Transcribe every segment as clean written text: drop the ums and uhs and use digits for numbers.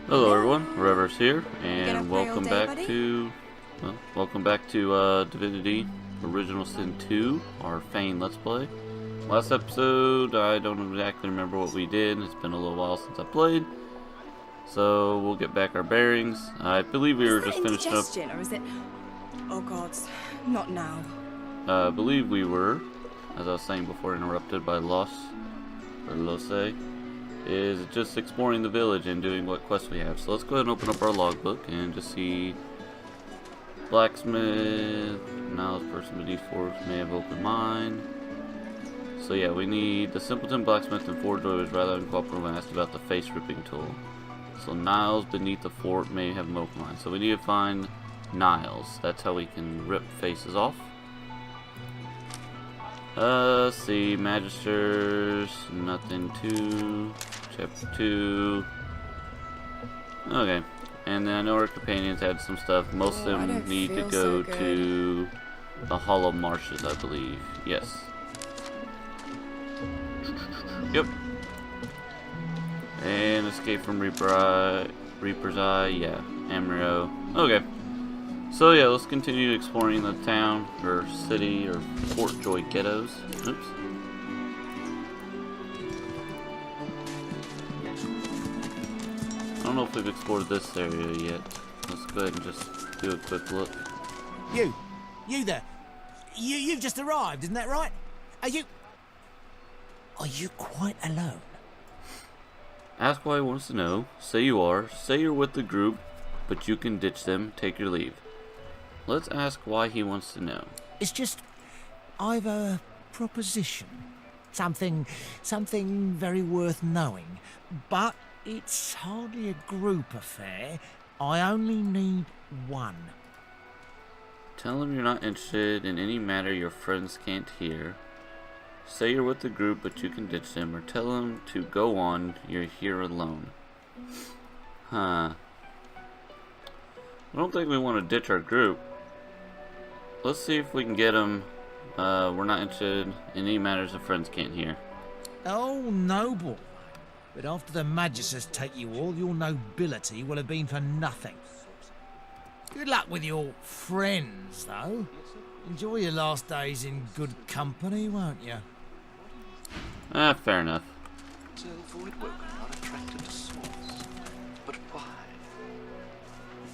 Hello everyone, Rever's here, and welcome back to Divinity Original Sin 2, our Fane Let's Play. Last episode, I don't exactly remember what we did. It's been a little while since I played, so we'll get back our bearings. I believe we were just finishing up. Or is it? Oh God, not now. I believe we were, as I was saying before, interrupted by Lose, is just exploring the village and doing what quests we have. So let's go ahead and open up our logbook and just see blacksmith. Now this person beneath forge may have open mind. So yeah, we need the simpleton blacksmith and forge was rather uncooperative when asked about the face ripping tool. So Niles beneath the fort may have an open mind. So we need to find Niles. That's how we can rip faces off. Let's see, Magisters, nothing to. Chapter 2. Okay. And then I know our companions had some stuff. Most of them need to go to the Hollow Marshes, I believe. Yes. Yep. And escape from Reaper's Eye. Yeah. Amrio. Okay. So yeah, let's continue exploring the town, or city, or Fort Joy ghettos. Oops. I don't know if we've explored this area yet. Let's go ahead and just do a quick look. You there. You've just arrived, isn't that right? Are you quite alone? Ask why he wants to know. Say you are. Say you're with the group, but you can ditch them. Take your leave. Let's ask why he wants to know. It's just, I've a proposition. Something very worth knowing. But it's hardly a group affair. I only need one. Tell him you're not interested in any matter your friends can't hear. Say you're with the group, but you can ditch them, or tell him to go on, you're here alone. Huh. I don't think we want to ditch our group. Let's see if we can get him. We're not interested in any matters of friends can't hear. Oh, noble. But after the Magisters take you, all your nobility will have been for nothing. Good luck with your friends, though. Enjoy your last days in good company, won't you? Fair enough. So Voidwoken are attracted to Source. But why?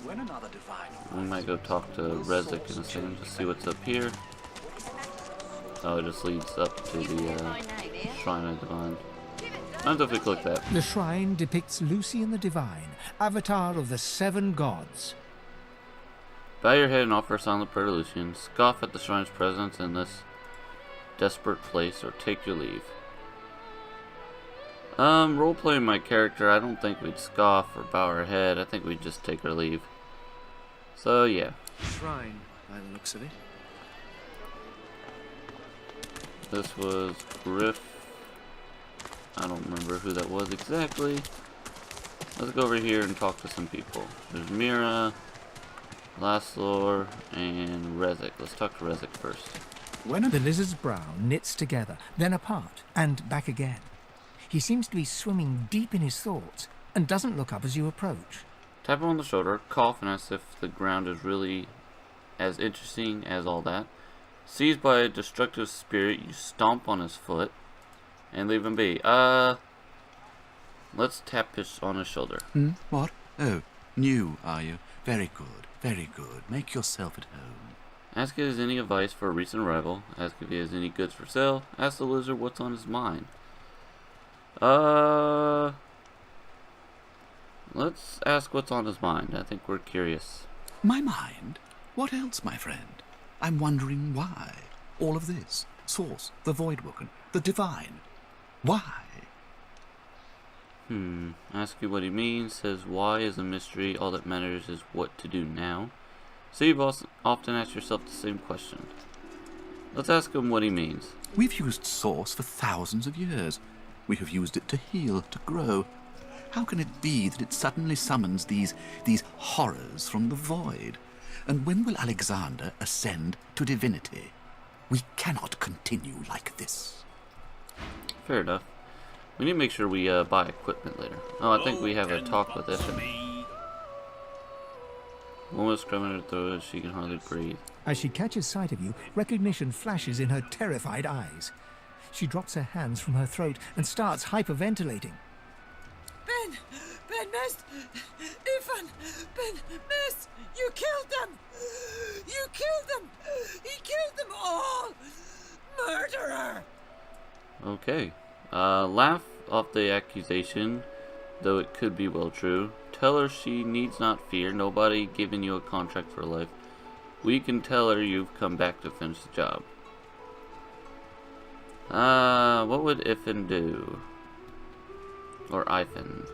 When another divine... We might go talk to Rezek in a second to see what's up here. Oh, it just leads up to the Shrine of Divine. I don't know if we click that. The shrine depicts Lucian the Divine, avatar of the 7 gods. Bow your head and offer a silent prayer to Lucian. Scoff at the shrine's presence in this desperate place, or take your leave. Roleplaying my character, I don't think we'd scoff or bow our head. I think we'd just take our leave. So, yeah. Shrine, by the looks of it. This was Griff. I don't remember who that was exactly. Let's go over here and talk to some people. There's Mira, Laszlo, and Rezek. Let's talk to Rezek first. The lizard's brow knits together, then apart, and back again. He seems to be swimming deep in his thoughts, and doesn't look up as you approach. Tap him on the shoulder, cough, and ask if the ground is really as interesting as all that. Seized by a destructive spirit, you stomp on his foot and leave him be. Let's tap on his shoulder. What? Oh, new, are you? Very good, very good. Make yourself at home. Ask if he has any advice for a recent arrival. Ask if he has any goods for sale. Ask the lizard what's on his mind. Let's ask what's on his mind. I think we're curious. My mind? What else, my friend? I'm wondering why. All of this. Source, the Voidwoken, the Divine. Why? Ask you what he means. Says why is a mystery. All that matters is what to do now. So you've often asked yourself the same question. Let's ask him what he means. We've used Source for thousands of years. We have used it to heal, to grow. How can it be that it suddenly summons these horrors from the void? And when will Alexander ascend to divinity? We cannot continue like this. Fair enough. We need to make sure we buy equipment later. Oh, I think we have a talk with it. Woman is scrubbing her throat as she can hardly breathe. As she catches sight of you, recognition flashes in her terrified eyes. She drops her hands from her throat and starts hyperventilating. Ben! Ben, miss! Ifan! Ben, miss! You killed them! You killed them! He killed them all! Murderer! Okay. Laugh off the accusation, though it could be well true. Tell her she needs not fear. Nobody giving you a contract for life. We can tell her you've come back to finish the job. What would Ifan do? Or Ifan?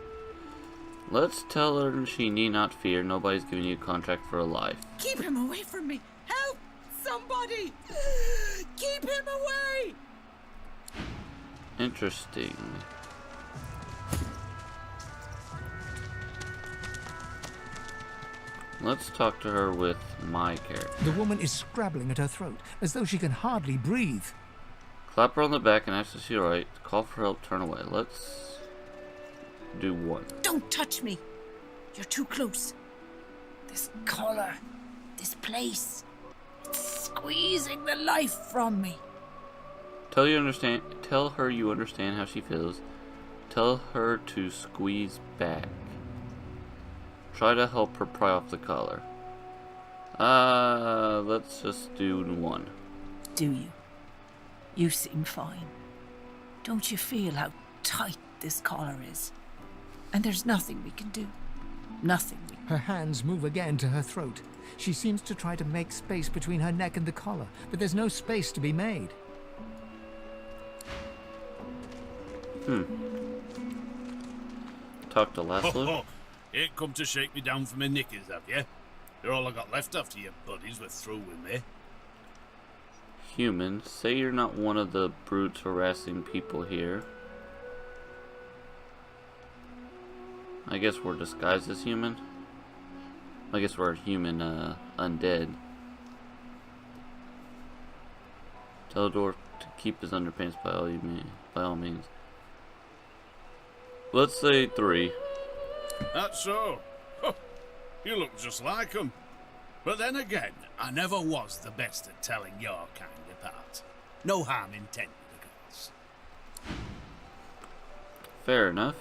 Let's tell her she need not fear. Nobody's giving you a contract for a life. Keep him away from me! Help! Somebody! Keep him away! Interesting. Let's talk to her with my character. The woman is scrabbling at her throat, as though she can hardly breathe. Clap her on the back and ask if she's alright. Call for help, turn away. Let's do one. Don't touch me! You're too close. This collar, this place, it's squeezing the life from me. Tell her you understand how she feels. Tell her to squeeze back. Try to help her pry off the collar. Let's just do one. Do you? You seem fine. Don't you feel how tight this collar is? And there's nothing we can do. Nothing we Her hands move again to her throat. She seems to try to make space between her neck and the collar, but there's no space to be made. Talk to Laszlo. Oh, ain't come to shake me down for my knickers, have you? You're all I got left after your buddies were through with me. Human, say you're not one of the brutes harassing people here. I guess we're disguised as human. I guess we're human, undead. Tell the dwarf to keep his underpants by all means. Let's say 3. That's so. Huh, you look just like 'em. But then again, I never was the best at telling your kind apart. No harm intended, of course. Fair enough.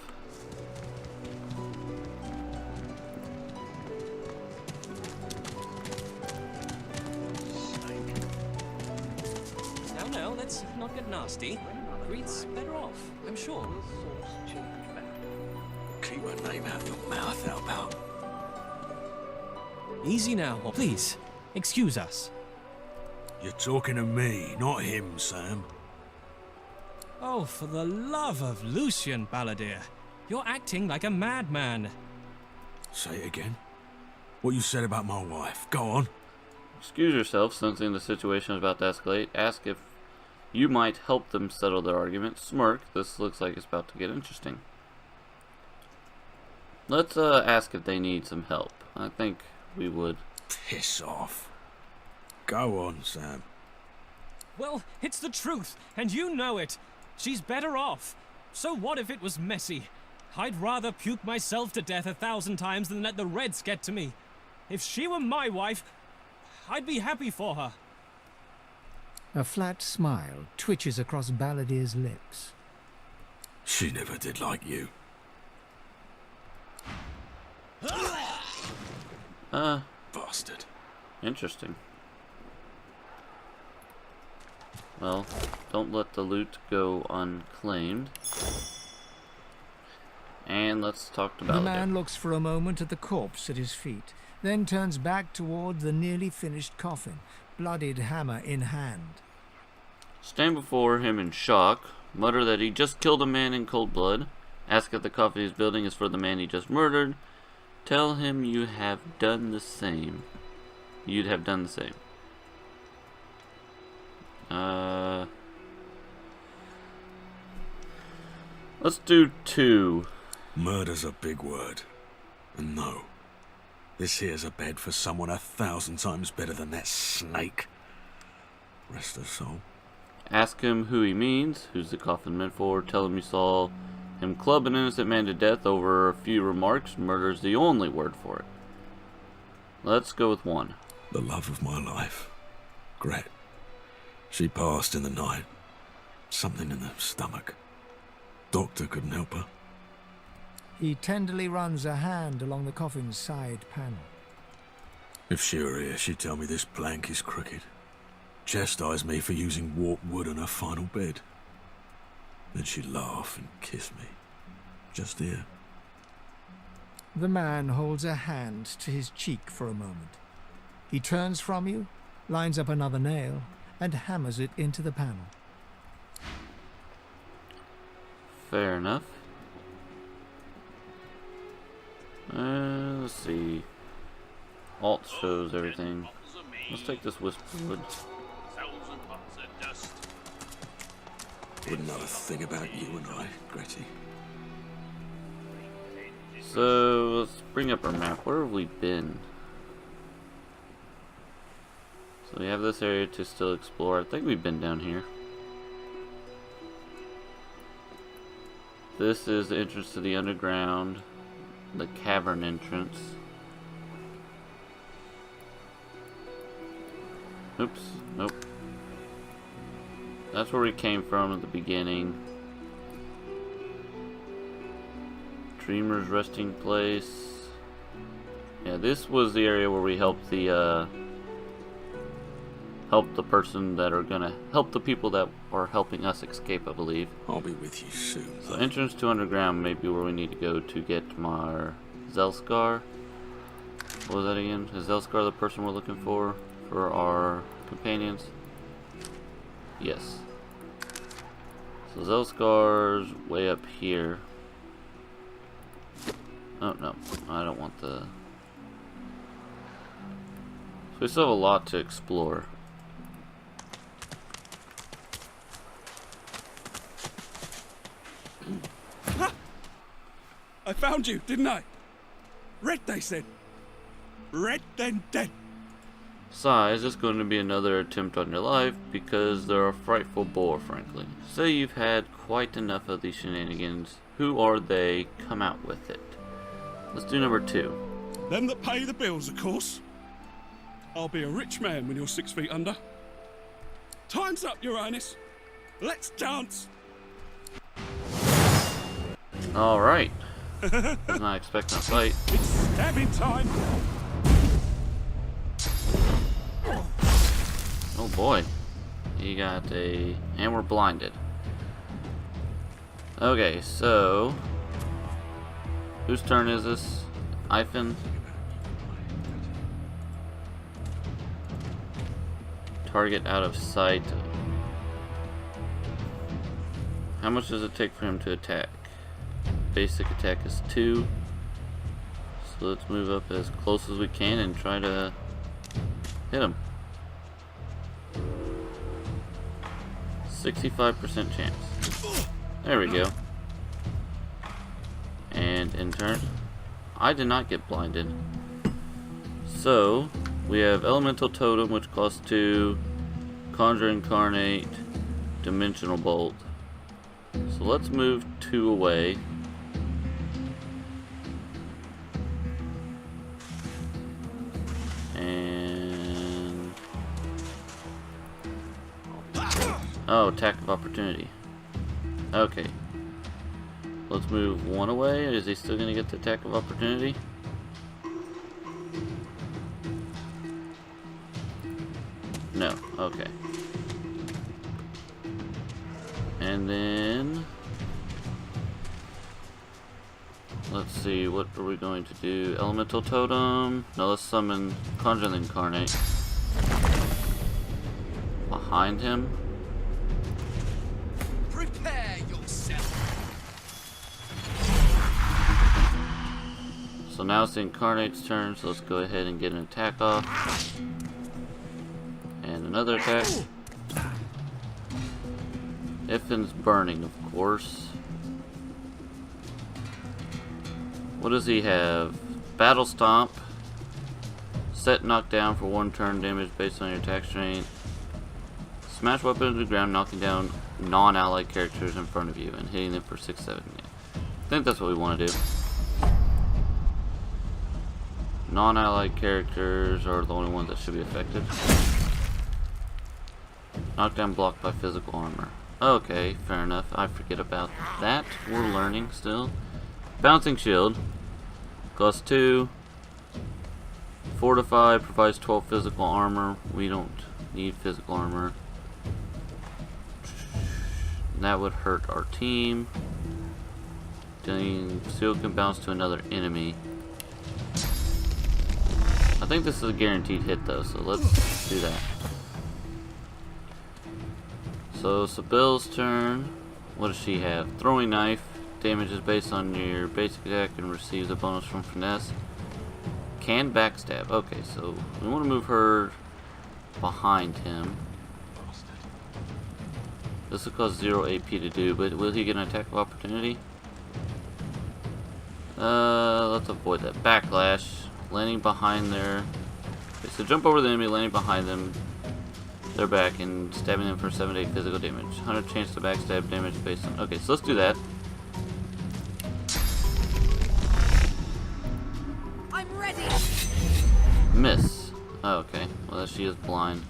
Now, let's not get nasty. Greed's better off, I'm sure. Keep my name out of your mouth, Albert. Easy now, please. Excuse us. You're talking to me, not him, Sam. Oh, for the love of Lucian, Balladeer. You're acting like a madman. Say it again. What you said about my wife. Go on. Excuse yourself, sensing the situation is about to escalate. Ask if you might help them settle their argument. Smirk. This looks like it's about to get interesting. Let's ask if they need some help. I think we would. Piss off. Go on, Sam. Well, it's the truth, and you know it. She's better off. So what if it was messy? I'd rather puke myself to death 1,000 times than let the Reds get to me. If she were my wife, I'd be happy for her. A flat smile twitches across Balladeer's lips. She never did like you. Bastard. Interesting. Well, don't let the loot go unclaimed. And let's talk to Balladeer. The man looks for a moment at the corpse at his feet, then turns back toward the nearly finished coffin, bloodied hammer in hand. Stand before him in shock, mutter that he just killed a man in cold blood, ask if the coffin he's building is for the man he just murdered, tell him you have done the same. You'd have done the same. Let's do 2. Murder's a big word. And no. This here's a bed for someone 1,000 times better than that snake. Rest her soul. Ask him who he means, who's the coffin meant for, tell him you saw him club an innocent man to death over a few remarks. Murder's the only word for it. Let's go with 1. The love of my life. Gret. She passed in the night. Something in the stomach. Doctor couldn't help her. He tenderly runs a hand along the coffin's side panel. If she were here, she'd tell me this plank is crooked. Chastise me for using warped wood on her final bed. Then she'd laugh and kiss me. Just here. The man holds a hand to his cheek for a moment. He turns from you, lines up another nail, and hammers it into the panel. Fair enough. Let's see. Alt shows everything. Let's take this whisperwood. Wouldn't know a thing about you and I, Gretty. So, let's bring up our map. Where have we been? So we have this area to still explore. I think we've been down here. This is the entrance to the underground, the cavern entrance. Oops, nope. That's where we came from at the beginning. Dreamer's resting place. Yeah, this was the area where we helped the person that are gonna help the people that are helping us escape, I believe. I'll be with you soon. So entrance to underground may be where we need to go to get my Zelscar. What was that again? Is Zelscar the person we're looking for our companions? Yes. So Zelscar's way up here. Oh no, I don't want the... So we still have a lot to explore. Ha! I found you, didn't I? Red, they said. Red, then dead. Sigh, is this going to be another attempt on your life? Because they're a frightful bore, frankly. Say you've had quite enough of these shenanigans. Who are they? Come out with it. Let's do number 2. Them that pay the bills, of course. I'll be a rich man when you're 6 feet under. Time's up, Your Highness. Let's dance. Alright. Was not expecting a fight. It's stabbing time. Oh boy. He got a... And we're blinded. Okay, so... Whose turn is this? Ivan? Target out of sight. How much does it take for him to attack? Basic attack is 2. So let's move up as close as we can and try to hit him. 65% chance. There we go. And in turn, I did not get blinded. So, we have Elemental Totem, which costs 2, Conjure Incarnate, Dimensional Bolt. So let's move 2 away. And... Oh, Attack of Opportunity. Okay. Let's move 1 away. Is he still going to get the Attack of Opportunity? No. Okay. And then... Let's see, what are we going to do? Elemental Totem? No, let's summon Conjure the Incarnate. Behind him. Prepare yourself. So now it's the Incarnate's turn, so let's go ahead and get an attack off. And another attack. Iffin's burning, of course. What does he have? Battle Stomp. Set knockdown for 1 turn damage based on your attack strength. Smash weapon into the ground, knocking down non-allied characters in front of you and hitting them for 6-7. I think that's what we want to do. Non-allied characters are the only ones that should be affected. Knockdown blocked by physical armor. Okay, fair enough. I forget about that. We're learning still. Bouncing shield. Costs 2. Fortify provides 12 physical armor. We don't need physical armor. That would hurt our team. Dealing shield can bounce to another enemy. I think this is a guaranteed hit though, so let's do that. So Sibyl's turn. What does she have? Throwing knife. Damage is based on your basic attack and receives a bonus from finesse. Can backstab. Okay, so we want to move her behind him. This will cost 0 AP to do, but will he get an attack of opportunity? Let's avoid that. Backlash. Landing behind their... Okay, so jump over the enemy, landing behind them, their back, and stabbing them for 7 to 8 physical damage. 100 chance to backstab damage based on... Okay, so let's do that. I'm ready. Miss. Oh, okay. Well, she is blind.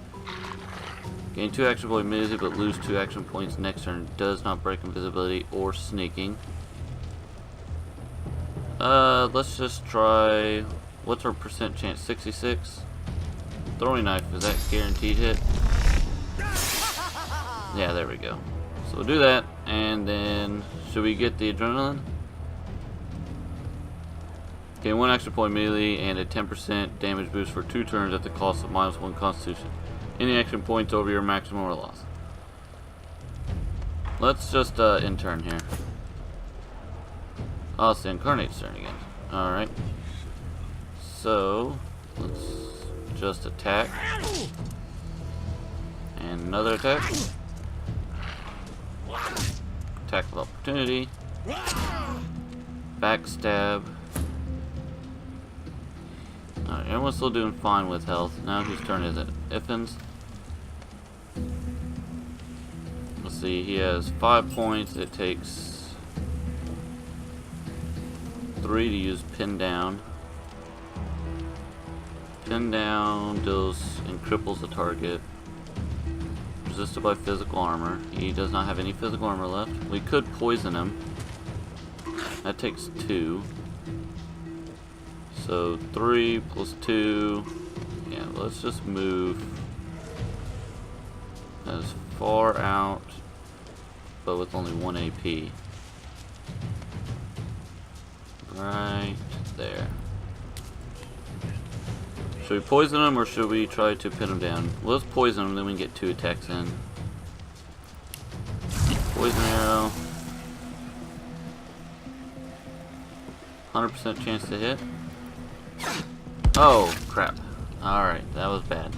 Gain 2 action point immediately, but lose 2 action points next turn. Does not break invisibility or sneaking. Let's just try... What's our percent chance? 66? Throwing knife, is that guaranteed hit? Yeah, there we go. So we'll do that, and then should we get the adrenaline? Gain 1 action point immediately and a 10% damage boost for 2 turns at the cost of -1 constitution. Any action points over your maximum or loss. Let's just intern here. Oh, it's the Incarnate's turn again. Alright. So, let's just attack. And another attack. Attack of opportunity. Backstab. Alright, everyone's still doing fine with health. Now whose turn is it? Iffin's. Let's see, he has 5 points. It takes 3 to use pin down. Pin down deals and cripples the target. Resisted by physical armor. He does not have any physical armor left. We could poison him. That takes 2. So 3 plus 2. Yeah, let's just move as far out, but with only 1 AP. Right there. Should we poison him or should we try to pin him down? Well, let's poison him, then we can get 2 attacks in. Poison arrow. 100% chance to hit. Oh, crap. Alright, that was bad.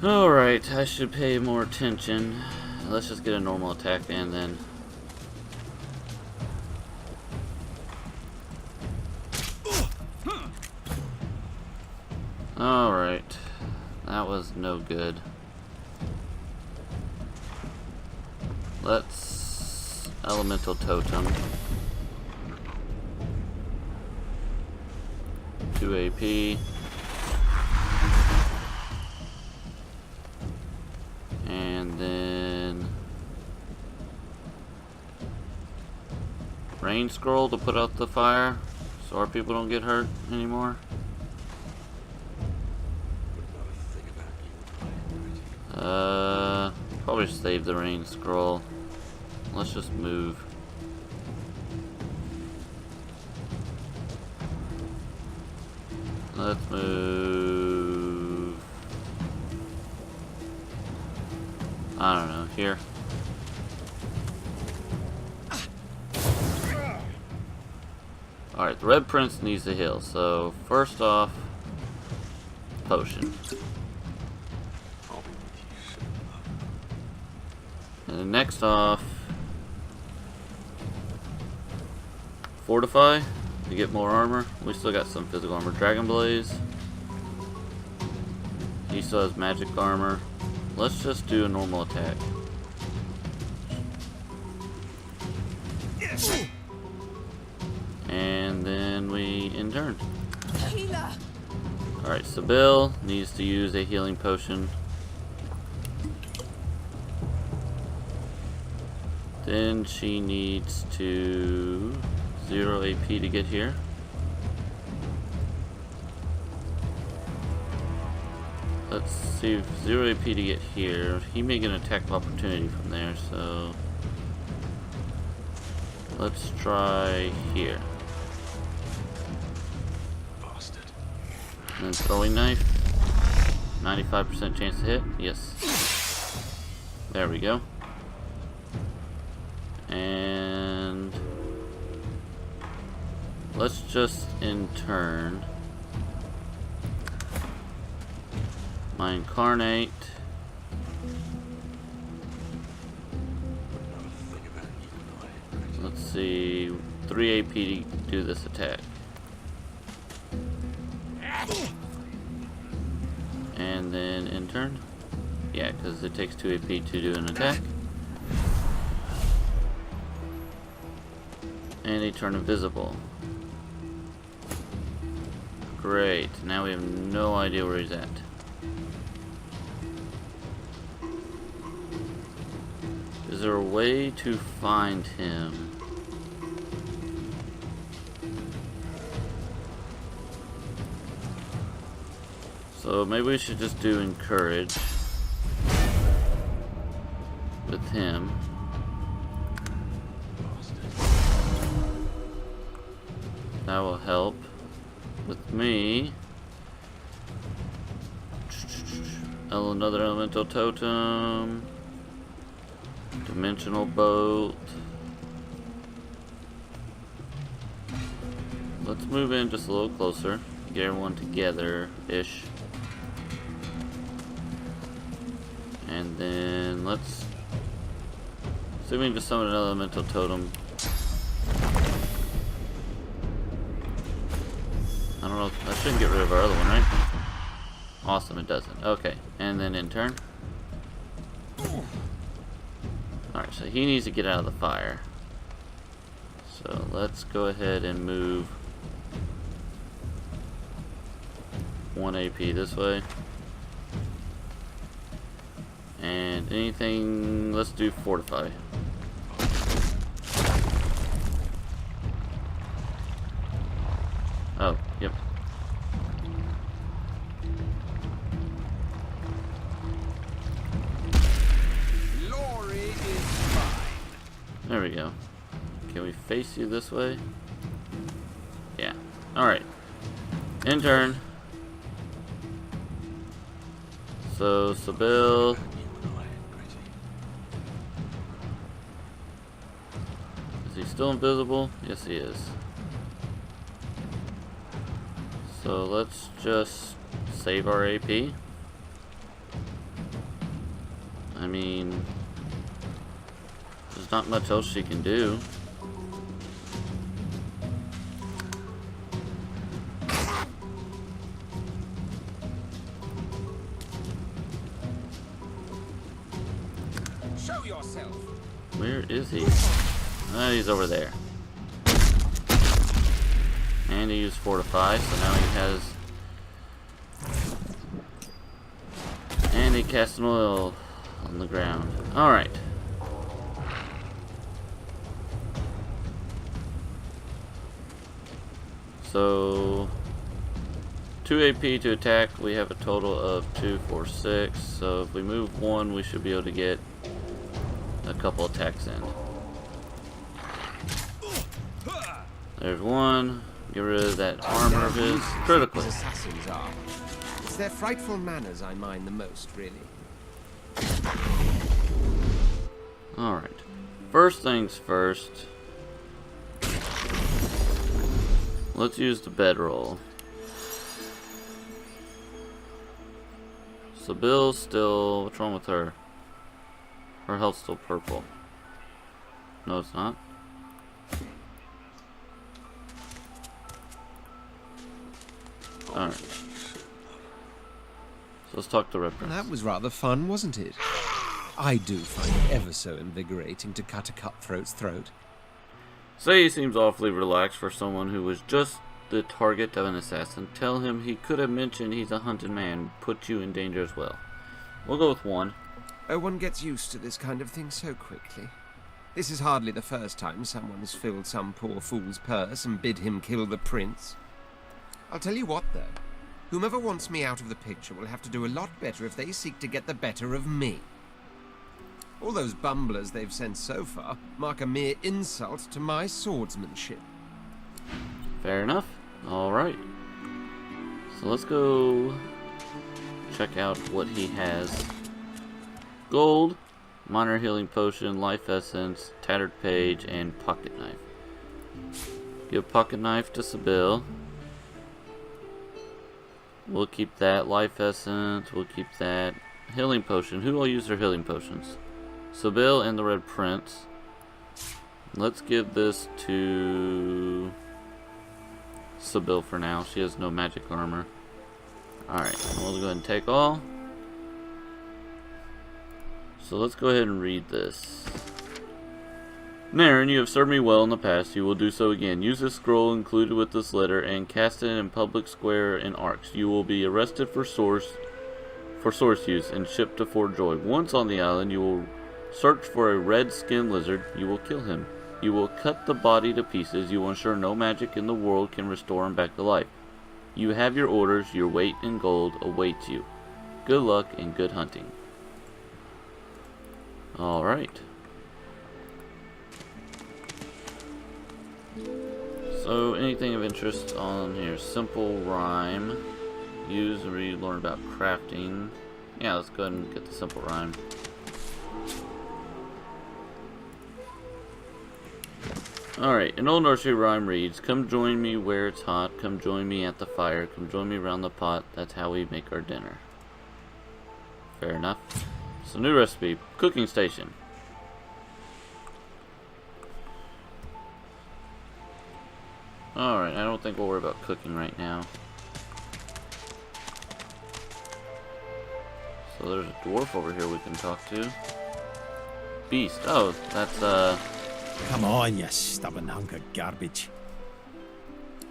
Alright, I should pay more attention. Let's just get a normal attack and then... Alright, that was no good. Let's elemental totem. 2 AP. And then rain scroll to put out the fire so our people don't get hurt anymore. Probably save the rain scroll. Let's just move. Let's move. I don't know, here. Alright, the Red Prince needs to heal, so first off, potion. And then next off, fortify to get more armor. We still got some physical armor. Dragon Blaze. He still has magic armor. Let's just do a normal attack. And then we turn. Healer! Alright, Sybil needs to use a healing potion. Then she needs to 0 AP to get here. Let's see, 0 AP to get here. He may get an attack of opportunity from there, so let's try here. Bastard. And then throwing knife. 95% chance to hit. Yes. There we go. And let's just in turn my incarnate. Let's see, 3 AP to do this attack. And then in turn. Yeah, because it takes 2 AP to do an attack. And he turned invisible. Great. Now we have no idea where he's at. Is there a way to find him? So maybe we should just do encourage with him. That will help with me. Another elemental totem. Dimensional bolt. Let's move in just a little closer. Get everyone together-ish. And then let's see if we can just summon an elemental totem. I don't know, that shouldn't get rid of our other one, right? Awesome, it doesn't. Okay, and then in turn. Alright, so he needs to get out of the fire. So let's go ahead and move 1 AP this way. And anything, let's do fortify. Oh, yep. Glory is mine. There we go. Can we face you this way? Yeah. Alright. In turn. So, Sybil. Is he still invisible? Yes, he is. So let's just save our AP. I mean, there's not much else she can do. Show yourself. Where is he? Oh, he's over there. And he used fortify, so now he has. And he cast an oil on the ground. Alright. So 2 AP to attack. We have a total of 2, 4, 6. So if we move 1, we should be able to get a couple attacks in. There's 1. Get rid of that armor of his. Critical. These assassins are. It's their frightful manners I mind the most, really. Alright. First things first. Let's use the bedroll. Sybill's still... What's wrong with her? Her health's still purple. No, it's not. Alright. So let's talk to Red Prince. That was rather fun, wasn't it? I do find it ever so invigorating to cut a cutthroat's throat. Say he seems awfully relaxed for someone who was just the target of an assassin. Tell him he could have mentioned he's a hunted man, put you in danger as well. We'll go with 1. Oh, one gets used to this kind of thing so quickly. This is hardly the first time someone's filled some poor fool's purse and bid him kill the prince. I'll tell you what, though. Whomever wants me out of the picture will have to do a lot better if they seek to get the better of me. All those bumblers they've sent so far mark a mere insult to my swordsmanship. Fair enough. Alright. So let's go check out what he has. Gold, minor healing potion, life essence, tattered page, and pocket knife. Give pocket knife to Sybil. We'll keep that. Life essence, we'll keep that. Healing potion. Who will use their healing potions? Sybil and the Red Prince. Let's give this to Sybil for now. She has no magic armor. Alright, we'll go ahead and take all. So let's go ahead and read this. Naren, you have served me well in the past. You will do so again. Use this scroll included with this letter and cast it in public square in Arcs. You will be arrested for source use and shipped to Fort Joy. Once on the island, you will search for a red-skinned lizard. You will kill him. You will cut the body to pieces. You will ensure no magic in the world can restore him back to life. You have your orders. Your weight in gold awaits you. Good luck and good hunting. Alright. So, anything of interest on here? Simple rhyme. Use, read, learn about crafting. Yeah, let's go ahead and get the simple rhyme. Alright, an old nursery rhyme reads, come join me where it's hot, come join me at the fire, come join me round the pot, that's how we make our dinner. Fair enough. So, new recipe, cooking station. Alright, I don't think we'll worry about cooking right now. So there's a dwarf over here we can talk to. Beast. Oh, that's Come on, you stubborn hunk of garbage.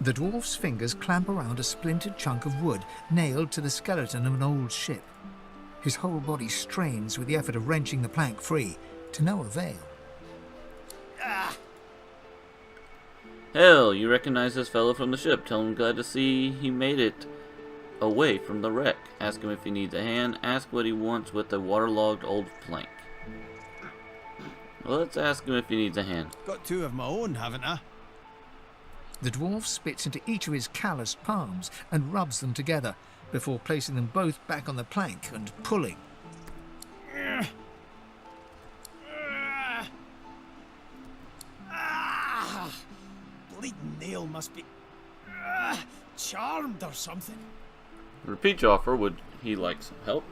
The dwarf's fingers clamp around a splintered chunk of wood nailed to the skeleton of an old ship. His whole body strains with the effort of wrenching the plank free, to no avail. Hell, you recognize this fellow from the ship. Tell him glad to see he made it away from the wreck. Ask him if he needs a hand. Ask what he wants with a waterlogged old plank. Well, let's ask him if he needs a hand. Got 2 of my own, haven't I? The dwarf spits into each of his calloused palms and rubs them together before placing them both back on the plank and pulling. Bleeding nail must be charmed or something. Repeat your offer. Would he like some help?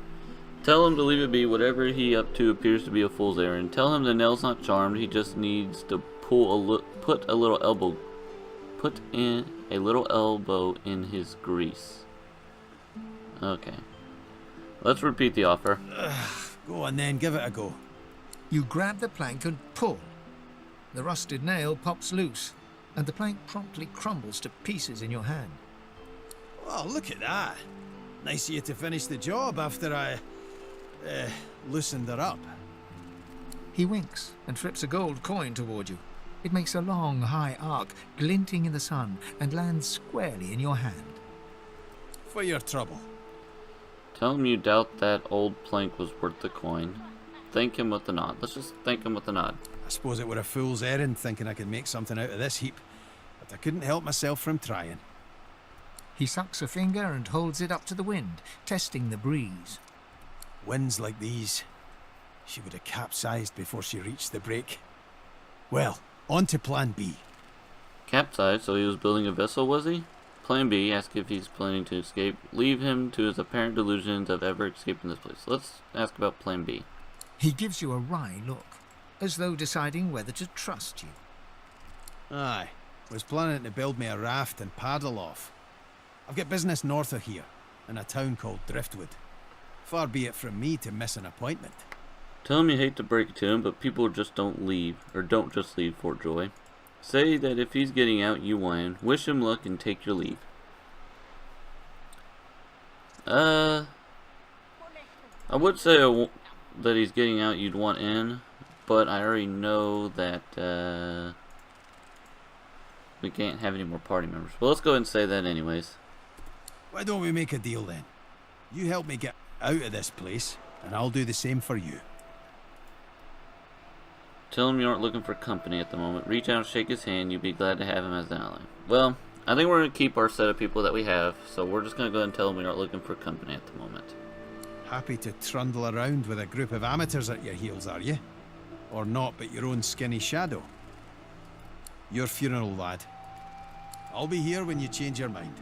Tell him to leave it be. Whatever he up to appears to be a fool's errand. Tell him the nail's not charmed. He just needs to put in a little elbow in his grease. Okay. Let's repeat the offer. Go on then, give it a go. You grab the plank and pull. The rusted nail pops loose, and the plank promptly crumbles to pieces in your hand. Well, look at that. Nice of you to finish the job after I loosened her up. He winks and flips a gold coin toward you. It makes a long, high arc, glinting in the sun, and lands squarely in your hand. For your trouble. Tell him you doubt that old plank was worth the coin. Thank him with a nod. Let's just thank him with a nod. I suppose it were a fool's errand thinking I could make something out of this heap, but I couldn't help myself from trying. He sucks a finger and holds it up to the wind, testing the breeze. Winds like these, she would have capsized before she reached the break. Well, on to plan B. Capsized, so he was building a vessel, was he? Plan B, ask if he's planning to escape. Leave him to his apparent delusions of ever escaping this place. Let's ask about Plan B. He gives you a wry look, as though deciding whether to trust you. Aye, was planning to build me a raft and paddle off. I've got business north of here, in a town called Driftwood. Far be it from me to miss an appointment. Tell him you hate to break it to him, but people just don't just leave Fort Joy. Say that if he's getting out, you want in. Wish him luck and take your leave. I would say that he's getting out, you'd want in, but I already know that we can't have any more party members. Well, let's go ahead and say that anyways. Why don't we make a deal then? You help me get out of this place, and I'll do the same for you. Tell him you aren't looking for company at the moment. Reach out and shake his hand. You'd be glad to have him as an ally. Well, I think we're going to keep our set of people that we have, so we're just going to go ahead and tell him we aren't looking for company at the moment. Happy to trundle around with a group of amateurs at your heels, are you? Or not but your own skinny shadow? Your funeral, lad. I'll be here when you change your mind.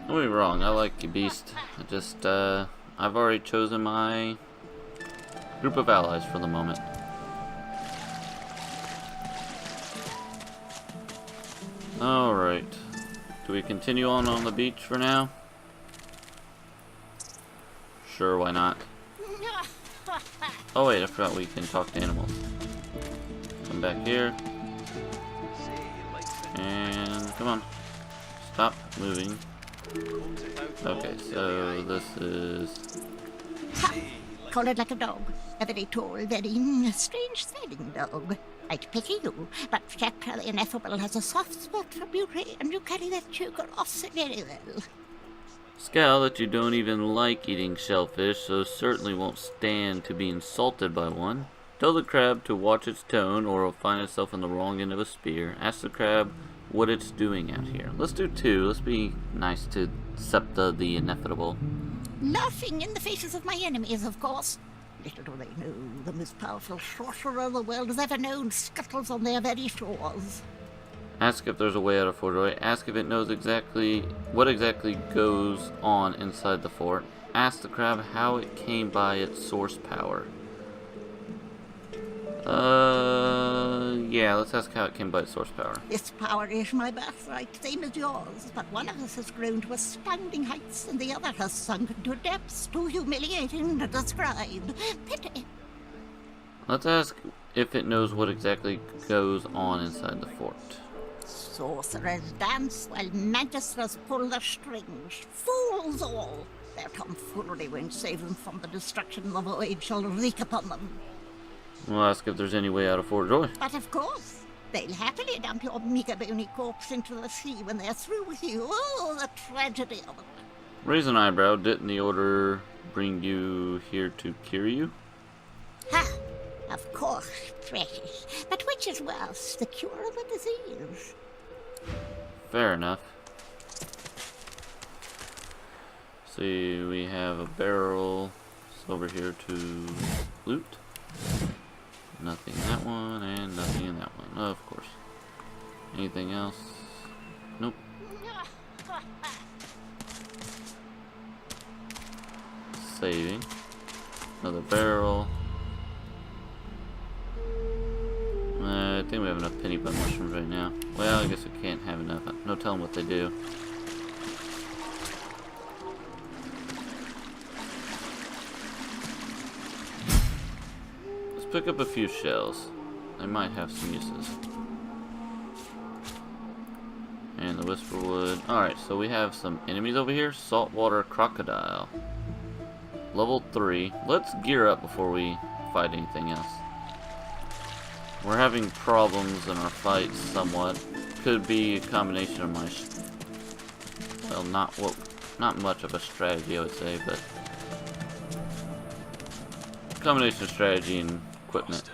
Don't get me wrong, I like you, Beast. I just, I've already chosen my group of allies for the moment. Alright. Do we continue on the beach for now? Sure, why not? Oh wait, I forgot we can talk to animals. Come back here. And come on. Stop moving. Okay, so this is... Ha! Call it like a dog. A very tall, very strange-smelling dog. I'd pity you, but Jack the Ineffable has a soft spot for beauty, and you carry that choker off so very well. Scowl that you don't even like eating shellfish, so certainly won't stand to be insulted by one. Tell the crab to watch its tone, or it'll find itself on the wrong end of a spear. Ask the crab what it's doing out here. Let's do two. Let's be nice to Septa the Ineffable. Laughing in the faces of my enemies, of course. Little do they know, the most powerful sorcerer the world has ever known scuttles on their very shores. Ask if there's a way out of Fort Roy. Ask if it knows what exactly goes on inside the fort. Ask the crab how it came by its source power. Yeah, let's ask how it came by its source power. This power is my birthright, same as yours, but one of us has grown to astounding heights, and the other has sunk into depths too humiliating to describe. Pity. Let's ask if it knows what exactly goes on inside the fort. Sorcerers dance while magisters pull their strings. Fools all! Their tomfoolery won't save them from the destruction the void shall wreak upon them. We'll ask if there's any way out of Fort Joy. But of course, they'll happily dump your meager bony corpse into the sea when they're through with you. Oh, the tragedy of it. Raise an eyebrow. Didn't the order bring you here to cure you? Ha! Of course, precious. But which is worse, the cure or the disease? Fair enough. See, we have a barrel. It's over here to loot. Nothing in that one, and nothing in that one. Oh, of course. Anything else? Nope. Saving. Another barrel. I think we have enough penny butt mushrooms right now. Well, I guess we can't have enough. No telling what they do. Let's pick up a few shells. They might have some uses. And the whisperwood. Alright, so we have some enemies over here. Saltwater crocodile. Level 3. Let's gear up before we fight anything else. We're having problems in our fights somewhat. Could be a combination of my, well, not much of a strategy, I would say, but combination of strategy and equipment.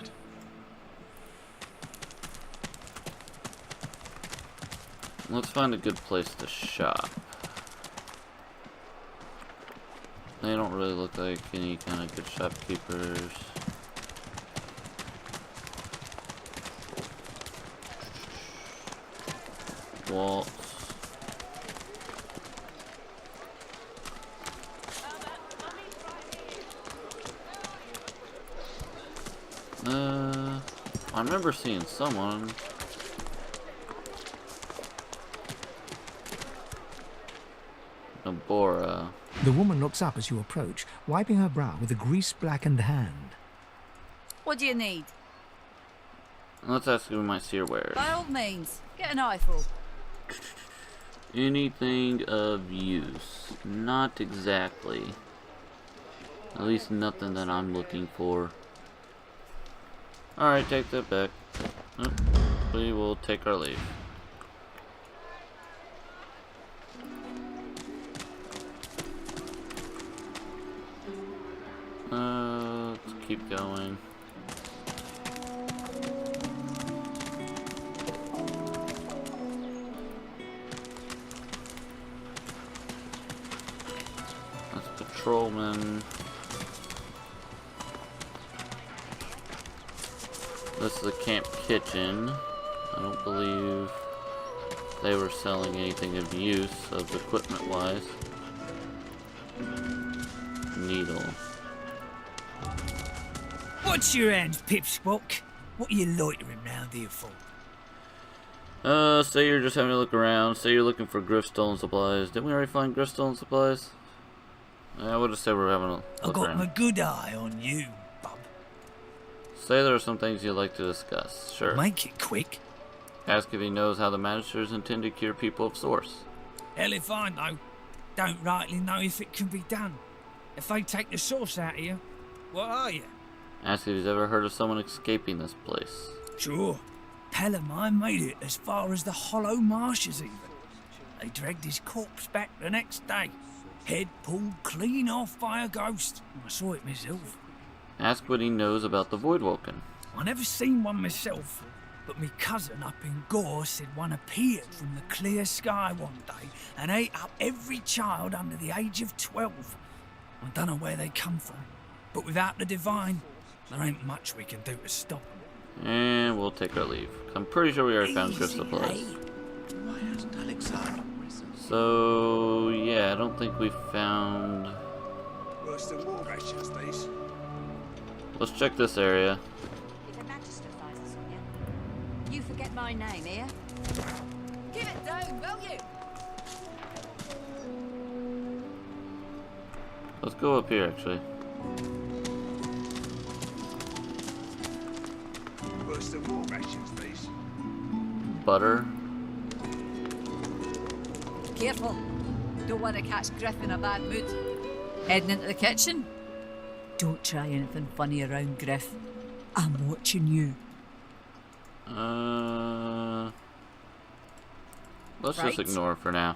Let's find a good place to shop. They don't really look like any kind of good shopkeepers. Waltz. I remember seeing someone. Nabora. The woman looks up as you approach, wiping her brow with a grease-blackened hand. What do you need? Let's ask if we might see her wares. By all means, get an eyeful. Anything of use? Not exactly. At least nothing that I'm looking for. Alright, take that back. Oh, we will take our leave. Let's keep going. That's patrolman. This is the camp kitchen. I don't believe they were selling anything of use of equipment wise. Needle. What's your end, Pipsqueak? What are you loitering round here for? Say you're just having a look around. Say you're looking for grift stolen supplies. Didn't we already find grift stolen supplies? I would just say we're having a look I got around. my good eye on you, bub. Say there are some things you'd like to discuss. Sure. Make it quick. Ask if he knows how the magisters intend to cure people of source. Hell if I know. Don't rightly know if it can be done. If they take the source out of you, what are you? Ask if he's ever heard of someone escaping this place. Sure. Pal of mine made it as far as the Hollow Marshes even. They dragged his corpse back the next day. Head pulled clean off by a ghost. I saw it myself. Ask what he knows about the Voidwalken. I never seen one myself, but me cousin up in Gore said one appeared from the clear sky one day and ate up every child under the age of 12. I don't know where they come from, but without the Divine, there ain't much we can do to stop them. And we'll take our leave. I'm pretty sure we already found grift supplies. Why hasn't Alexander risen? So, yeah, I don't think we found... Worse than war rations, these. Let's check this area. If a magister fires us on you, you forget my name, here. Give it down, will you? Let's go up here, actually. Worse than war rations, these. Butter. Careful. Don't want to catch Griff in a bad mood. Heading into the kitchen? Don't try anything funny around Griff. I'm watching you. Let's Right. just ignore for now.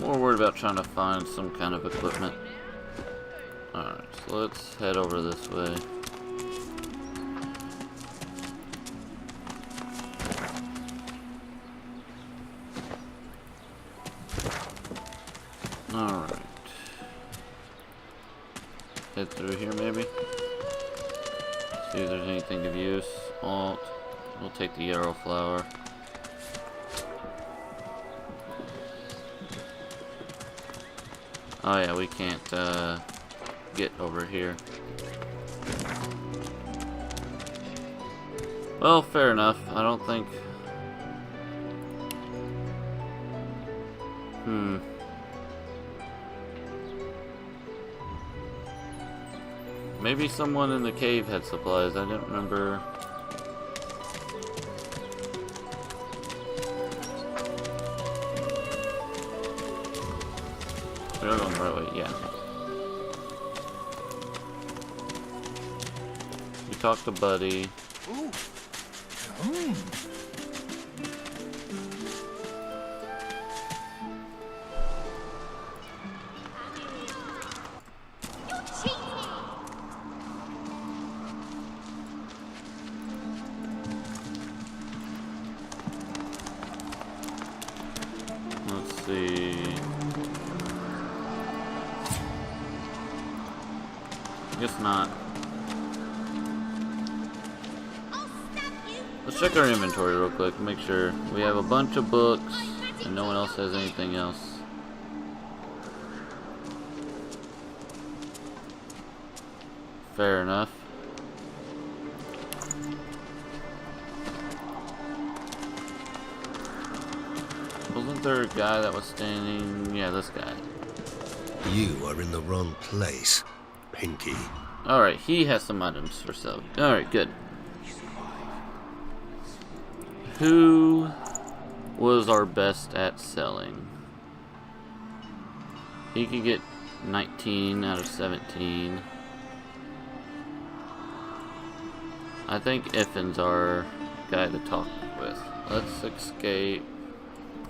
More worried about trying to find some kind of equipment. Alright, so let's head over this way. Alright. Head through here maybe. See if there's anything of use. Alt. We'll take the yarrow flower. Oh yeah, we can't get over here. Well, fair enough. I don't think... Maybe someone in the cave had supplies. I didn't remember. We are going the right way, yeah. We talked to Buddy. Ooh. Let's see. Guess not. Let's check our inventory real quick, make sure we have a bunch of books and no one else has anything else. Fair enough. Wasn't there a guy that was standing? Yeah, this guy. You are in the wrong place, Pinky. Alright, he has some items for sale. Alright, good. Who was our best at selling? He could get 19 out of 17. I think Iffin's our guy to talk with. Let's escape.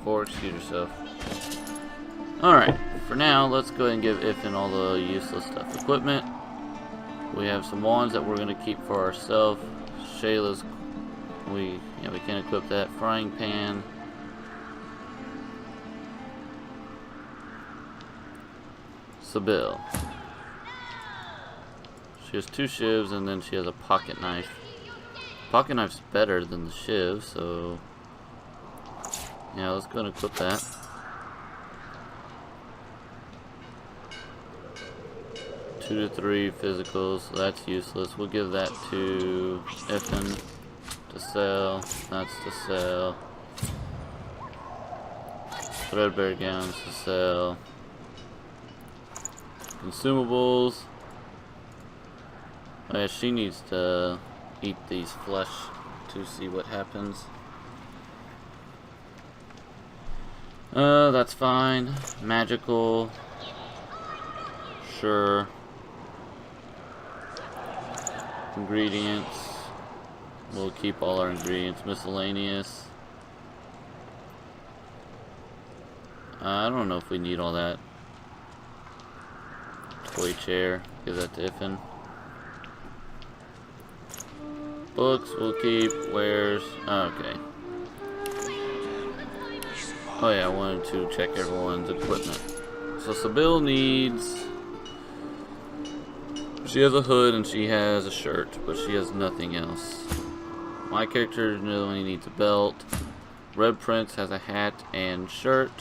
Or excuse yourself. Alright, for now, let's go ahead and give Iffin all the useless stuff. Equipment. We have some wands that we're going to keep for ourselves. Shayla's, we can equip that. Frying pan. Sybil. She has 2 shivs and then she has a pocket knife. Pocket knife's better than the shiv, so yeah, let's go and equip that. Two to 3 physicals, so that's useless. We'll give that to Iffin to sell. That's to sell. Threadbare gowns to sell. Consumables. Oh yeah, she needs to eat these flesh to see what happens. That's fine. Magical. Sure. Ingredients. We'll keep all our ingredients. Miscellaneous. I don't know if we need all that. Toy chair. Give that to Iffin. Books we'll keep. Wares. Okay. Oh yeah, I wanted to check everyone's equipment. So Sybil needs... She has a hood and she has a shirt, but she has nothing else. My character only needs a belt. Red Prince has a hat and shirt.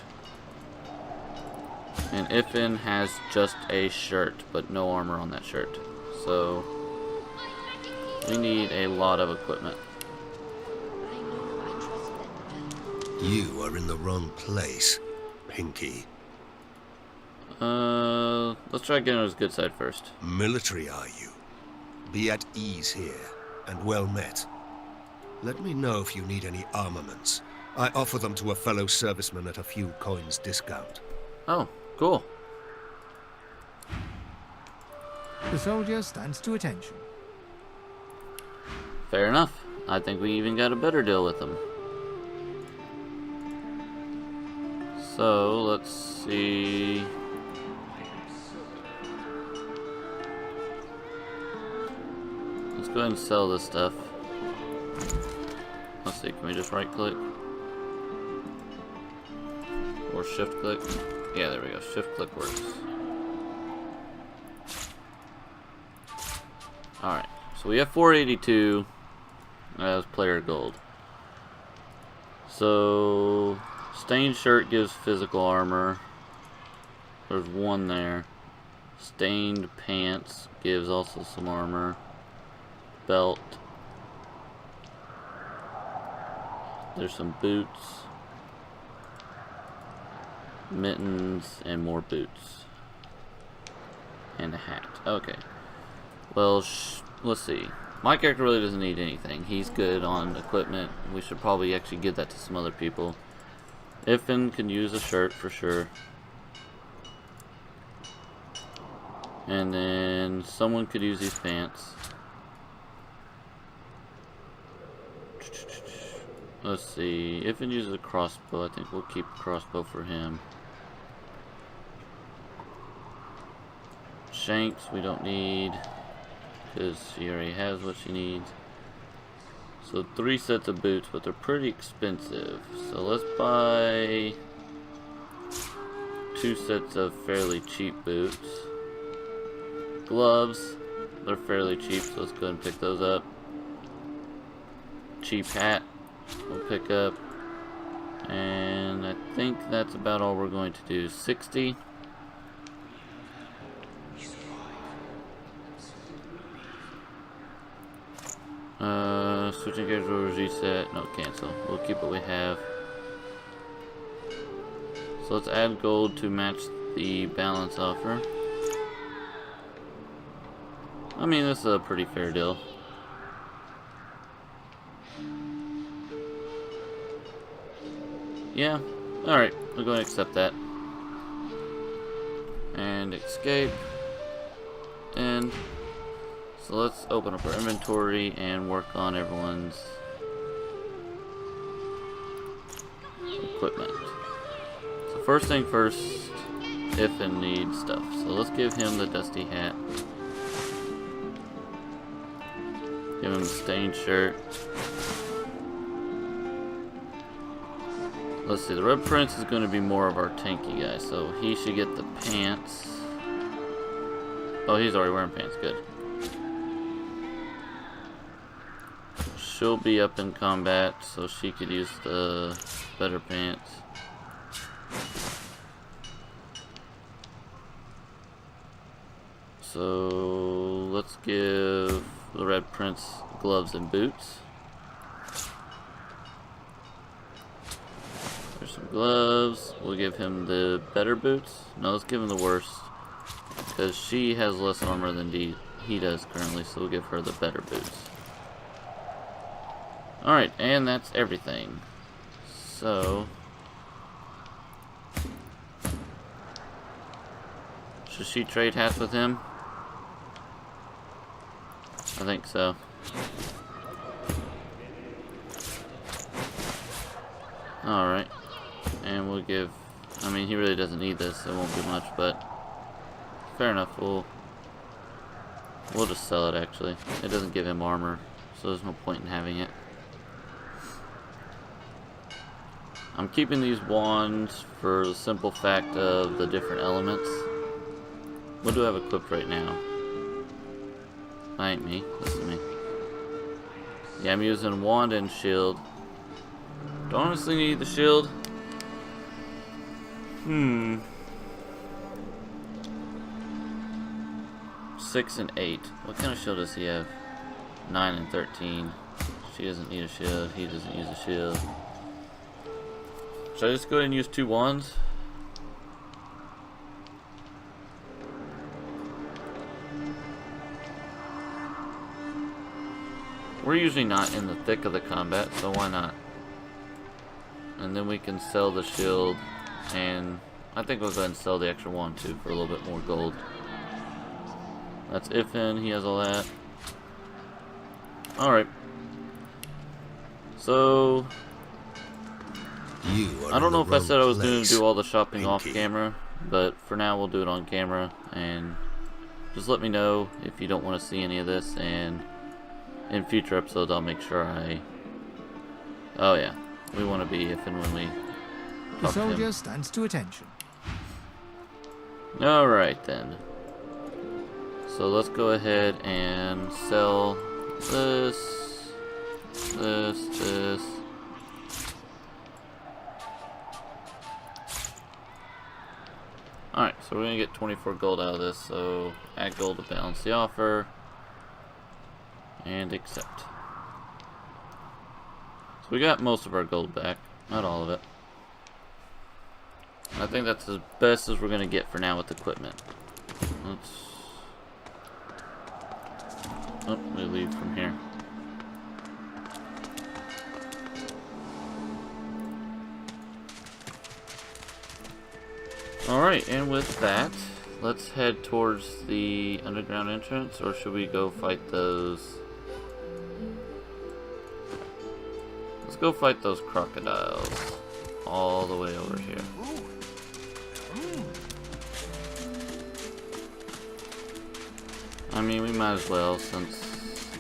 And Iffin has just a shirt, but no armor on that shirt. So we need a lot of equipment. You are in the wrong place, Pinky. Let's try getting on his good side first. Military, are you? Be at ease here, and well met. Let me know if you need any armaments. I offer them to a fellow serviceman at a few coins discount. Oh, cool. The soldier stands to attention. Fair enough. I think we even got a better deal with them. So, let's see. Let's go ahead and sell this stuff. Let's see, can we just right click? Or shift click? Yeah, there we go. Shift click works. Alright, so we have 482 as player gold. So, stained shirt gives physical armor. There's one there. Stained pants gives also some armor. Belt. There's some boots. Mittens and more boots. And a hat. Okay. Well, let's see. My character really doesn't need anything. He's good on equipment. We should probably actually give that to some other people. Iffin can use a shirt for sure. And then someone could use these pants. Let's see. Iffin uses a crossbow. I think we'll keep a crossbow for him. Shanks we don't need, because she already has what she needs. So 3 sets of boots, but they're pretty expensive. So let's buy 2 sets of fairly cheap boots. Gloves, they're fairly cheap, so let's go ahead and pick those up. Cheap hat, we'll pick up. And I think that's about all we're going to do. 60. Switching gears will reset. No, cancel. We'll keep what we have. So let's add gold to match the balance offer. I mean, this is a pretty fair deal. Yeah, alright, we're going to accept that. And escape. And so let's open up our inventory and work on everyone's equipment. So first thing first, Ifin needs stuff. So let's give him the dusty hat. Give him the stained shirt. Let's see, the Red Prince is going to be more of our tanky guy, so he should get the pants. Oh, he's already wearing pants, good. She'll be up in combat, so she could use the better pants. So let's give the Red Prince gloves and boots. There's some gloves. We'll give him the better boots. No, let's give him the worst, because she has less armor than he does currently, so we'll give her the better boots. Alright, and that's everything. So should she trade hats with him? I think so. Alright. And we'll give, I mean, he really doesn't need this, it won't be much, but fair enough, we'll just sell it actually. It doesn't give him armor, so there's no point in having it. I'm keeping these wands for the simple fact of the different elements. What do I have equipped right now? That ain't me, this is me. Yeah, I'm using wand and shield. Do I honestly need the shield? 6 and 8. What kind of shield does he have? 9 and 13. She doesn't need a shield. He doesn't use a shield. Should I just go ahead and use 2 wands? We're usually not in the thick of the combat, so why not? And then we can sell the shield, and I think we'll go ahead and sell the extra wand too for a little bit more gold. That's Ifin, he has all that. Alright. So I don't know if I said I was going to do all the shopping off camera, but for now we'll do it on camera, and just let me know if you don't want to see any of this, and in future episodes I'll make sure oh yeah, we want to be Ifin when we The talk to him. soldier stands to attention. Alright then. So let's go ahead and sell this. Alright, so we're gonna get 24 gold out of this, so add gold to balance the offer. And accept. So we got most of our gold back, not all of it. I think that's as best as we're gonna get for now with equipment. We leave from here. Alright, and with that, let's head towards the underground entrance, or should we go fight those? Let's go fight those crocodiles all the way over here. I mean, we might as well, since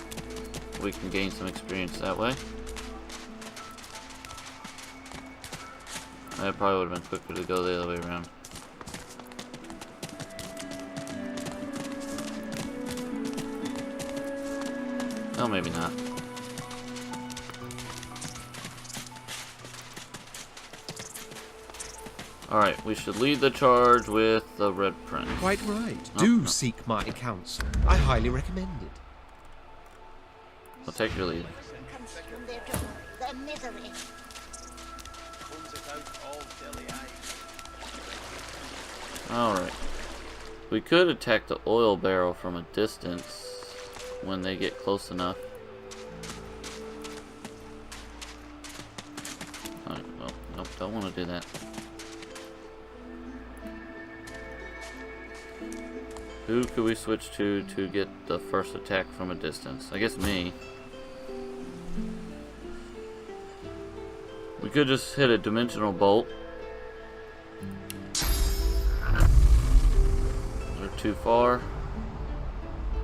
we can gain some experience that way. It probably would have been quicker to go the other way around. Oh, maybe not. Alright, we should lead the charge with the Red Prince. Quite right. Oh, Do no. seek my counsel. I highly recommend it. I'll take your lead. Consume their joy, their misery. Alright. We could attack the oil barrel from a distance. when they get close enough. Alright, well, nope, don't want to do that. Who could we switch to get the first attack from a distance? I guess me. We could just hit a dimensional bolt. They're too far.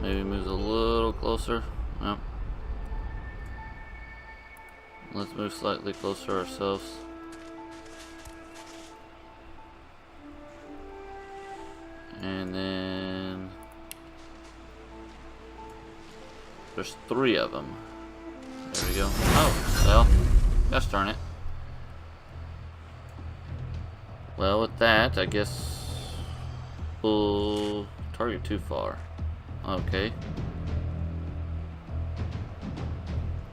Maybe moves a little closer. Yep. Let's move slightly closer ourselves. And then there's 3 of them. There we go. Oh, well, gosh darn it. Well, with that, I guess we'll target too far. Okay.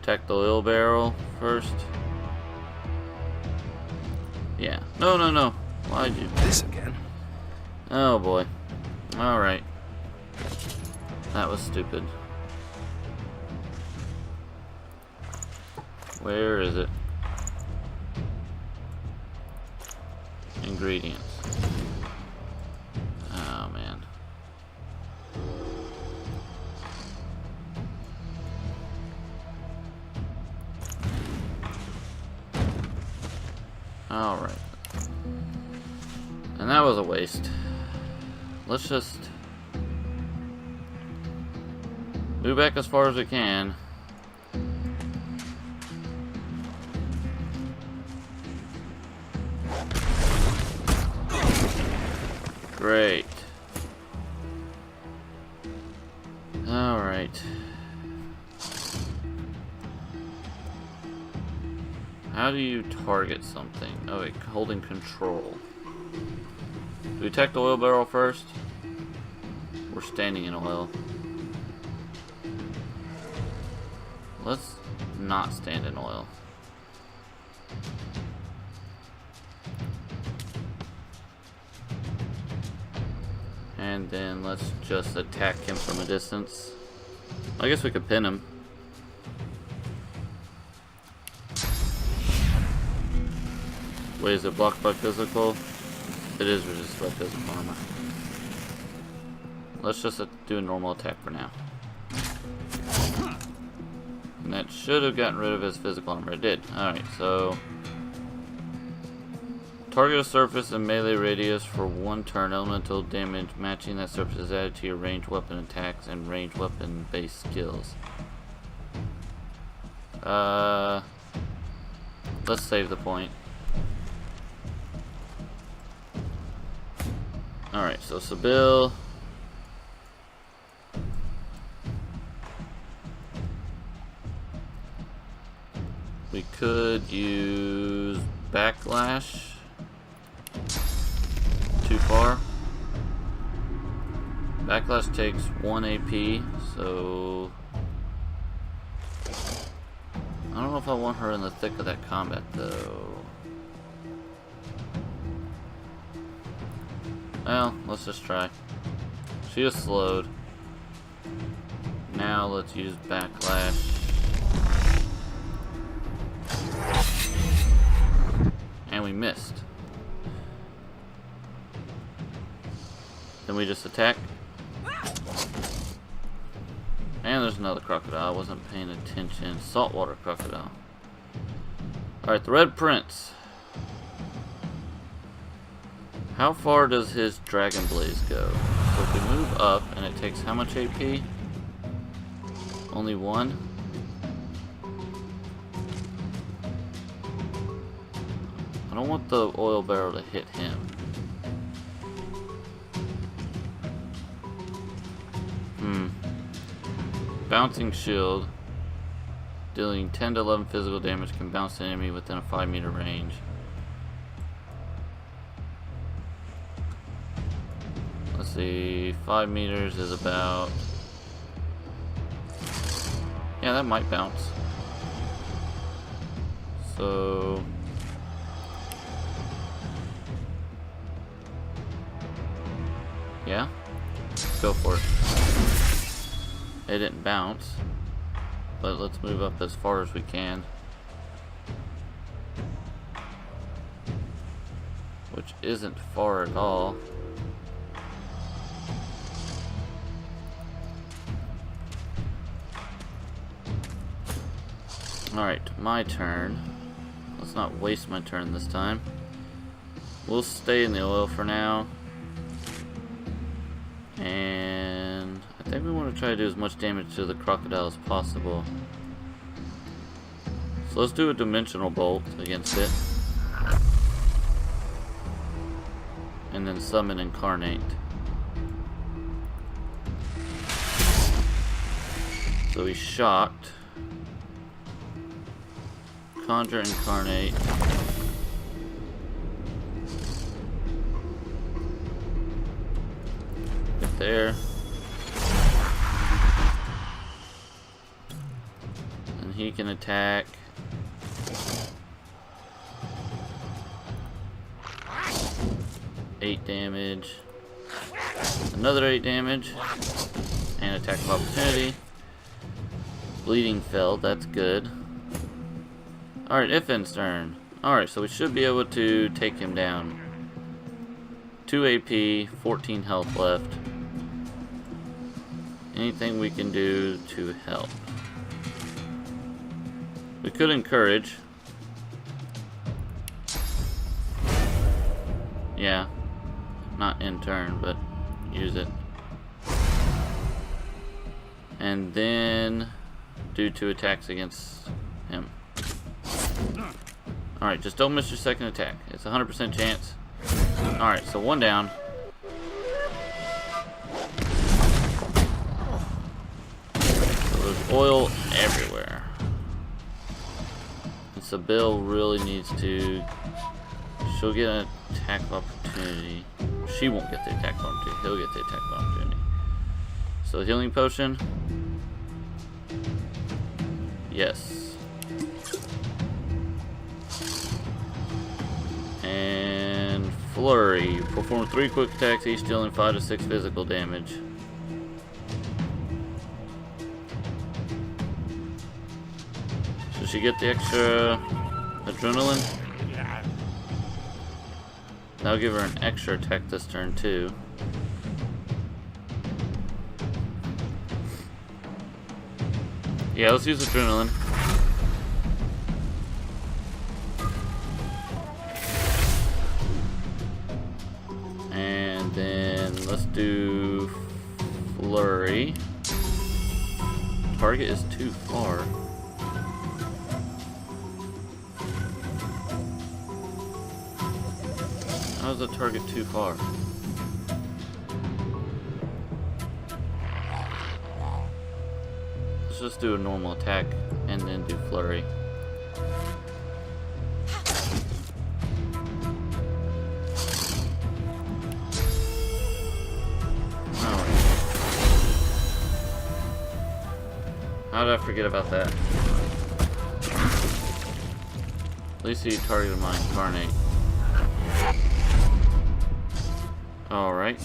Attack the oil barrel first. Yeah. No, no, no. Why'd you? This again? Oh boy. Alright. That was stupid. Where is it? Ingredients. Oh man. Alright. And that was a waste. Let's just move back as far as we can. Great. Alright. How do you target something? Oh wait, holding control. Do we attack the oil barrel first? We're standing in oil. Let's not stand in oil. And then let's just attack him from a distance. I guess we could pin him. Wait, is it blocked by physical? It is resisted by physical armor. Let's just do a normal attack for now. And that should have gotten rid of his physical armor. It did. Alright, so target a surface and melee radius for 1 turn. Elemental damage matching that surface is added to your ranged weapon attacks and ranged weapon based skills. Let's save the point. Alright, so Sybil. We could use Backlash. Too far. Backlash takes 1 AP, so I don't know if I want her in the thick of that combat though. Well, let's just try. She is slowed. Now let's use Backlash. And we missed. Then we just attack. And there's another crocodile. I wasn't paying attention. Saltwater crocodile. Alright, the Red Prince. How far does his Dragon Blaze go? So if we move up and it takes how much AP? Only 1? I don't want the oil barrel to hit him. Bouncing shield. Dealing 10 to 11 physical damage, can bounce an enemy within a 5-meter range. Let's see, 5 meters is about... Yeah, that might bounce. So... yeah? Go for it. It didn't bounce. But let's move up as far as we can. Which isn't far at all. Alright, my turn. Let's not waste my turn this time. We'll stay in the oil for now. And I think we want to try to do as much damage to the crocodile as possible. So let's do a dimensional bolt against it. And then summon incarnate. So he's shocked. Conjure incarnate. Get there. And he can attack. Eight damage. Another 8 damage. And attack of opportunity. Bleeding fell, that's good. Alright, Iffin's turn. Alright, so we should be able to take him down. 2 AP, 14 health left. Anything we can do to help? We could encourage. Yeah. Not in turn, but use it. And then do 2 attacks against him. Alright, just don't miss your second attack. It's a 100% chance. Alright, so 1 down. So there's oil everywhere. And Sybil really needs to... She'll get an attack of opportunity. She won't get the attack of opportunity. He'll get the attack of opportunity. So healing potion. Yes. And flurry. Perform 3 quick attacks, each dealing 5 to 6 physical damage. Should she get the extra adrenaline? That'll give her an extra attack this turn too. Yeah, let's use adrenaline. And then let's do flurry. Target is too far. How's the target too far? Let's just do a normal attack and then do flurry. How did I forget about that? At least he targeted my incarnate. Alright.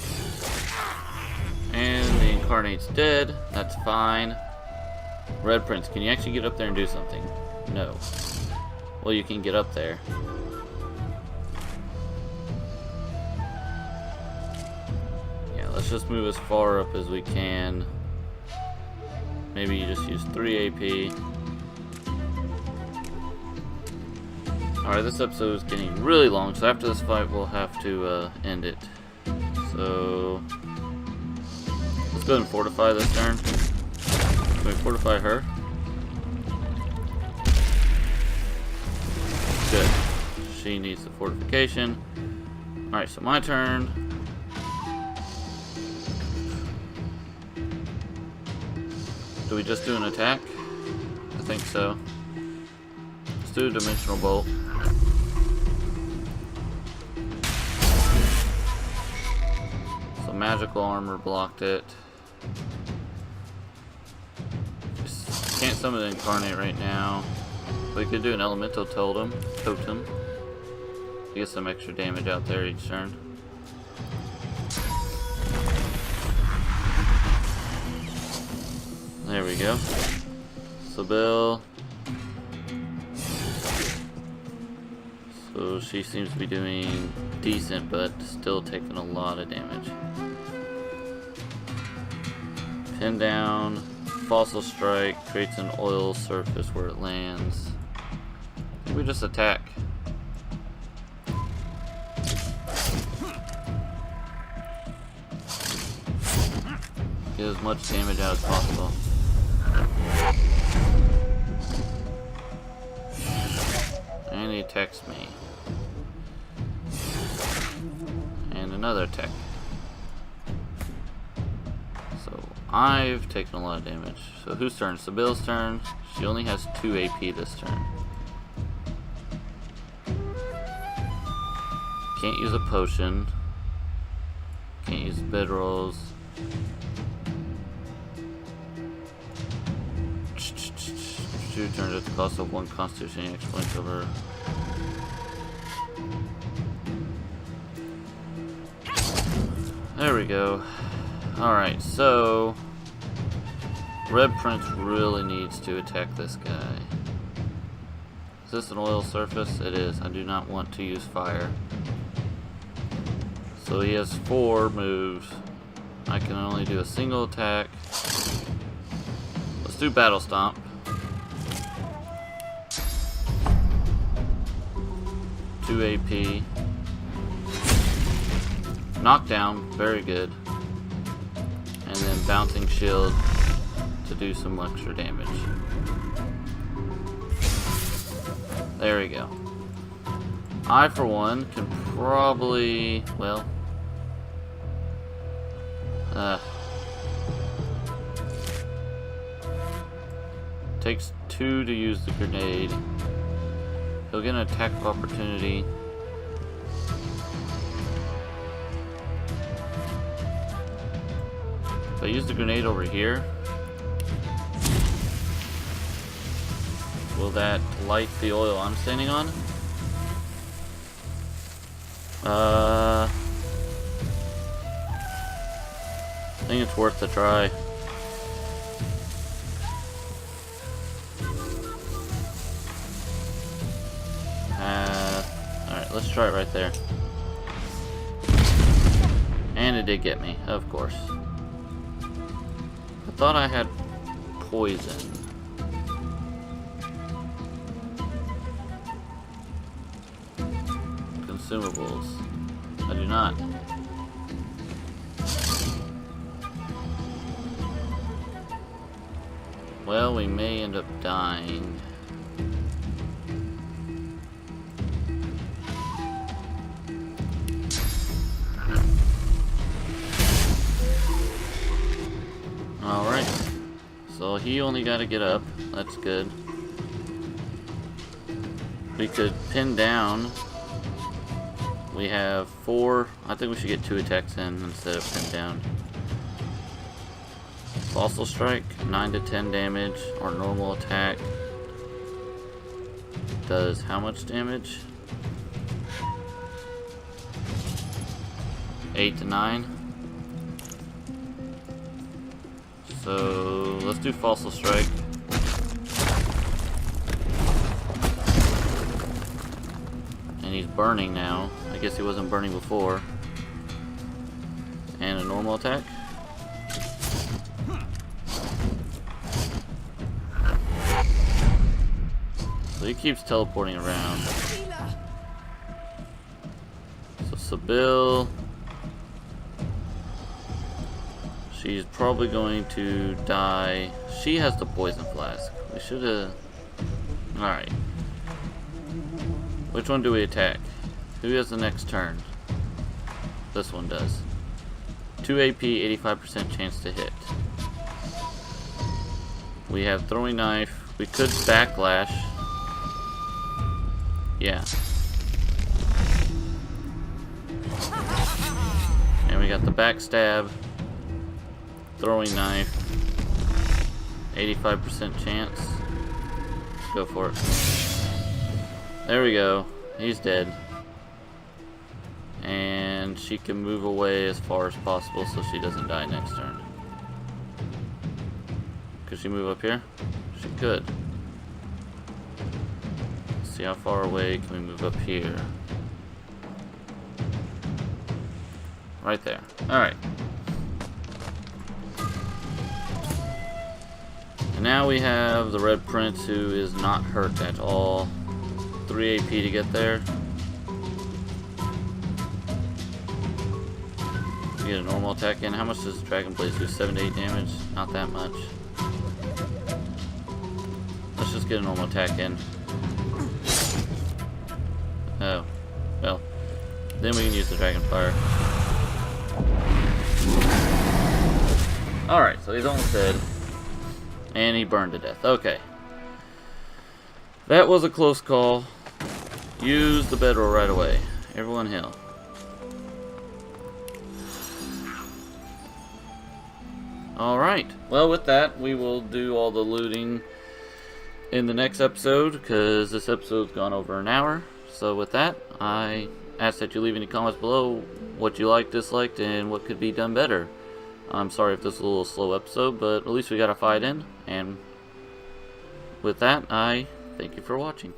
And the incarnate's dead. That's fine. Red Prince, can you actually get up there and do something? No. Well, you can get up there. Yeah, let's just move as far up as we can. Maybe you just use 3 AP. Alright, this episode is getting really long, so after this fight we'll have to end it. So let's go ahead and fortify this turn. Can we fortify her? Good. She needs the fortification. Alright, so my turn. Do we just do an attack? I think so. Let's do a dimensional bolt. So magical armor blocked it. Just can't summon the incarnate right now. We could do an elemental totem to get some extra damage out there each turn. There we go. Sibyl. So she seems to be doing decent, but still taking a lot of damage. Pin down. Fossil strike creates an oil surface where it lands. I think we just attack. Get as much damage out as possible. And he attacks me. And another attack. So I've taken a lot of damage. So whose turn? Sibyl's turn. She only has 2 AP this turn. Can't use a potion. Can't use bedrolls. 2 turns at the cost of 1 constitution exploits over. There we go. Alright, so Red Prince really needs to attack this guy. Is this an oil surface? It is. I do not want to use fire. So he has 4 moves. I can only do a single attack. Let's do Battle Stomp. AP. Knockdown, very good. And then Bouncing Shield to do some extra damage. There we go. I, for one, can probably, well, takes 2 to use the grenade. He'll get an attack of opportunity. If I use the grenade over here, will that light the oil I'm standing on? I think it's worth a try. Alright, let's try it right there. And it did get me, of course. I thought I had poison. Consumables. I do not. Well, we may end up dying. Alright. So he only got to get up. That's good. We could pin down. We have 4. I think we should get 2 attacks in instead of pin down. Fossil strike, 9 to 10 damage. Our normal attack does how much damage? 8 to 9. So let's do Fossil Strike. And he's burning now. I guess he wasn't burning before. And a normal attack. So he keeps teleporting around. So Sibyl, she's probably going to die. She has the poison flask. We should have. Alright. Which one do we attack? Who has the next turn? This one does. 2 AP, 85% chance to hit. We have throwing knife. We could backlash. Yeah. And we got the backstab. Throwing knife. 85% chance. Let's go for it. There we go. He's dead. And she can move away as far as possible so she doesn't die next turn. Could she move up here? She could. Let's see how far away can we move up here. Right there. Alright. And now we have the Red Prince, who is not hurt at all. 3 AP to get there. Get a normal attack in. How much does Dragon Blaze do? 7 to 8 damage? Not that much. Let's just get a normal attack in. Oh. Well. Then we can use the Dragon Fire. Alright, so he's almost dead. And he burned to death. Okay. That was a close call. Use the bedroll right away. Everyone heal. Alright. Well, with that, we will do all the looting in the next episode, because this episode's gone over an hour. So with that, I ask that you leave any comments below what you liked, disliked, and what could be done better. I'm sorry if this is a little slow episode, but at least we got a fight in. And with that, I thank you for watching.